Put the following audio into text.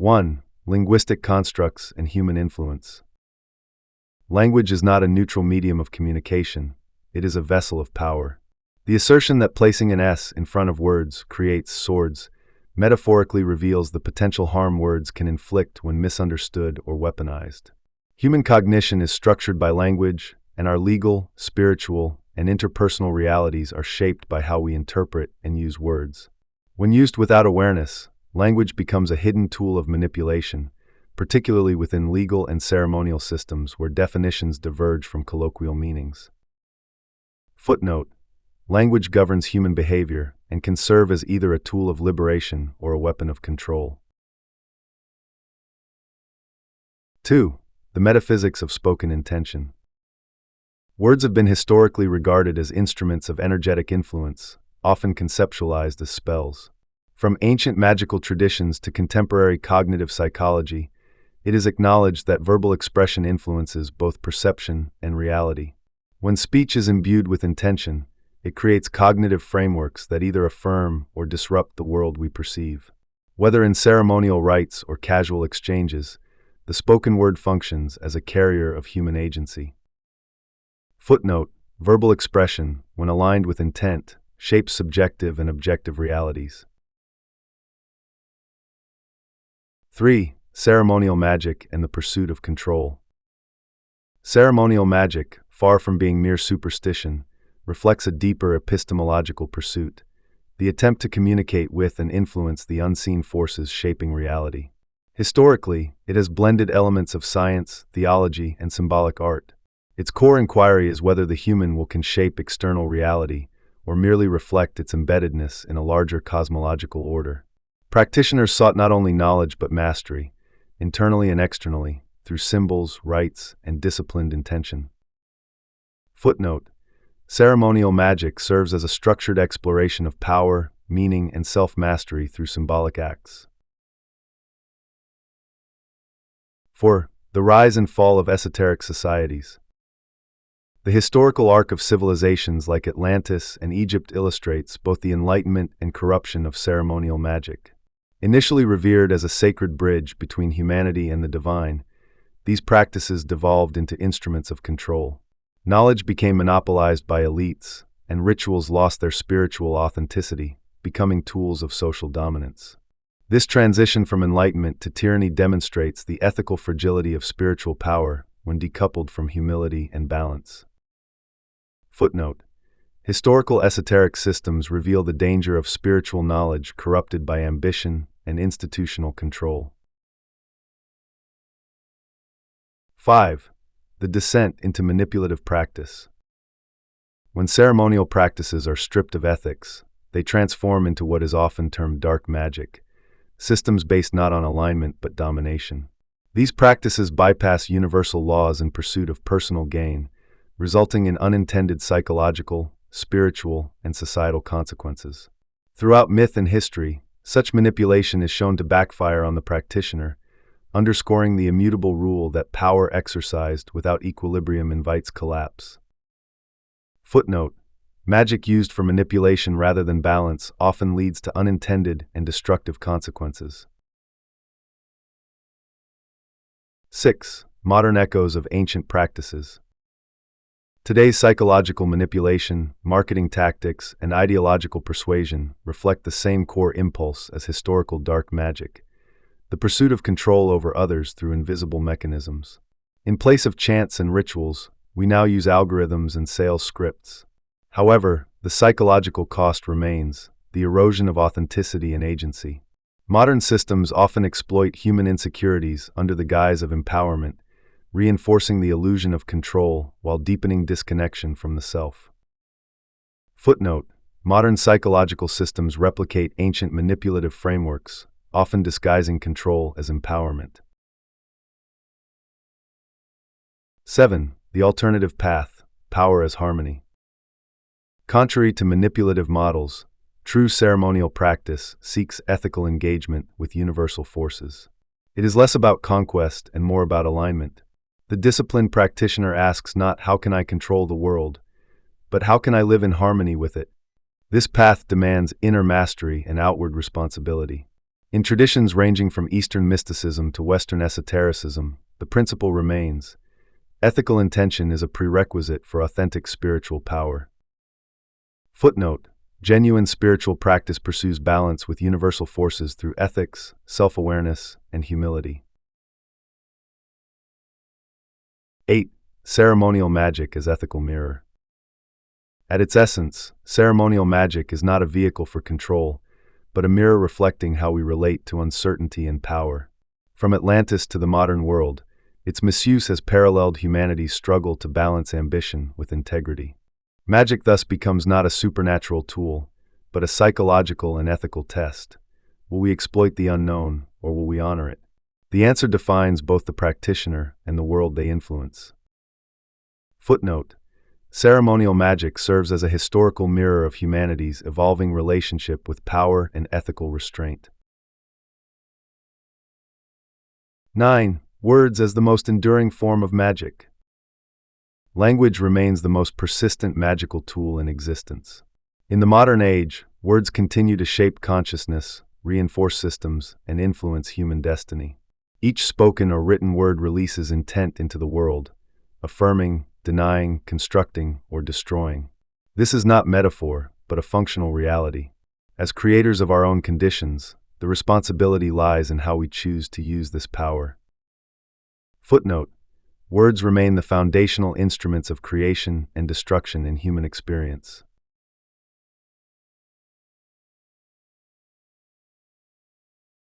1. Linguistic constructs and human influence. Language is not a neutral medium of communication, it is a vessel of power. The assertion that placing an S in front of words creates swords metaphorically reveals the potential harm words can inflict when misunderstood or weaponized. Human cognition is structured by language, and our legal, spiritual, and interpersonal realities are shaped by how we interpret and use words. When used without awareness, language becomes a hidden tool of manipulation, particularly within legal and ceremonial systems where definitions diverge from colloquial meanings. Footnote: language governs human behavior and can serve as either a tool of liberation or a weapon of control. 2. The metaphysics of spoken intention. Words have been historically regarded as instruments of energetic influence, often conceptualized as spells. From ancient magical traditions to contemporary cognitive psychology, it is acknowledged that verbal expression influences both perception and reality. When speech is imbued with intention, it creates cognitive frameworks that either affirm or disrupt the world we perceive. Whether in ceremonial rites or casual exchanges, the spoken word functions as a carrier of human agency. Footnote: verbal expression, when aligned with intent, shapes subjective and objective realities. 3. Ceremonial magic and the pursuit of control. Ceremonial magic, far from being mere superstition, reflects a deeper epistemological pursuit, the attempt to communicate with and influence the unseen forces shaping reality. Historically, it has blended elements of science, theology, and symbolic art. Its core inquiry is whether the human will can shape external reality or merely reflect its embeddedness in a larger cosmological order. Practitioners sought not only knowledge but mastery, internally and externally, through symbols, rites, and disciplined intention. Footnote: ceremonial magic serves as a structured exploration of power, meaning, and self-mastery through symbolic acts. 4. The rise and fall of esoteric societies. The historical arc of civilizations like Atlantis and Egypt illustrates both the enlightenment and corruption of ceremonial magic. Initially revered as a sacred bridge between humanity and the divine, these practices devolved into instruments of control. Knowledge became monopolized by elites, and rituals lost their spiritual authenticity, becoming tools of social dominance. This transition from enlightenment to tyranny demonstrates the ethical fragility of spiritual power when decoupled from humility and balance. Footnote: historical esoteric systems reveal the danger of spiritual knowledge corrupted by ambition and institutional control. 5. The descent into manipulative practice. When ceremonial practices are stripped of ethics, they transform into what is often termed dark magic, systems based not on alignment but domination. These practices bypass universal laws in pursuit of personal gain, resulting in unintended psychological, spiritual, and societal consequences. Throughout myth and history, such manipulation is shown to backfire on the practitioner, underscoring the immutable rule that power exercised without equilibrium invites collapse. Footnote: magic used for manipulation rather than balance often leads to unintended and destructive consequences. 6. Modern echoes of ancient practices. Today's psychological manipulation, marketing tactics, and ideological persuasion reflect the same core impulse as historical dark magic, the pursuit of control over others through invisible mechanisms. In place of chants and rituals, we now use algorithms and sales scripts. However, the psychological cost remains, the erosion of authenticity and agency. Modern systems often exploit human insecurities under the guise of empowerment, reinforcing the illusion of control while deepening disconnection from the self. Footnote: modern psychological systems replicate ancient manipulative frameworks, often disguising control as empowerment. 7. The alternative path, power as harmony. Contrary to manipulative models, true ceremonial practice seeks ethical engagement with universal forces. It is less about conquest and more about alignment. The disciplined practitioner asks not how can I control the world, but how can I live in harmony with it. This path demands inner mastery and outward responsibility. In traditions ranging from Eastern mysticism to Western esotericism, the principle remains: ethical intention is a prerequisite for authentic spiritual power. Footnote: genuine spiritual practice pursues balance with universal forces through ethics, self-awareness, and humility. 8. Ceremonial magic as ethical mirror. At its essence, ceremonial magic is not a vehicle for control, but a mirror reflecting how we relate to uncertainty and power. From Atlantis to the modern world, its misuse has paralleled humanity's struggle to balance ambition with integrity. Magic thus becomes not a supernatural tool, but a psychological and ethical test. Will we exploit the unknown, or will we honor it? The answer defines both the practitioner and the world they influence. Footnote: ceremonial magic serves as a historical mirror of humanity's evolving relationship with power and ethical restraint. 9. Words as the most enduring form of magic. Language remains the most persistent magical tool in existence. In the modern age, words continue to shape consciousness, reinforce systems, and influence human destiny. Each spoken or written word releases intent into the world, affirming, denying, constructing, or destroying. This is not metaphor, but a functional reality. As creators of our own conditions, the responsibility lies in how we choose to use this power. Footnote: words remain the foundational instruments of creation and destruction in human experience.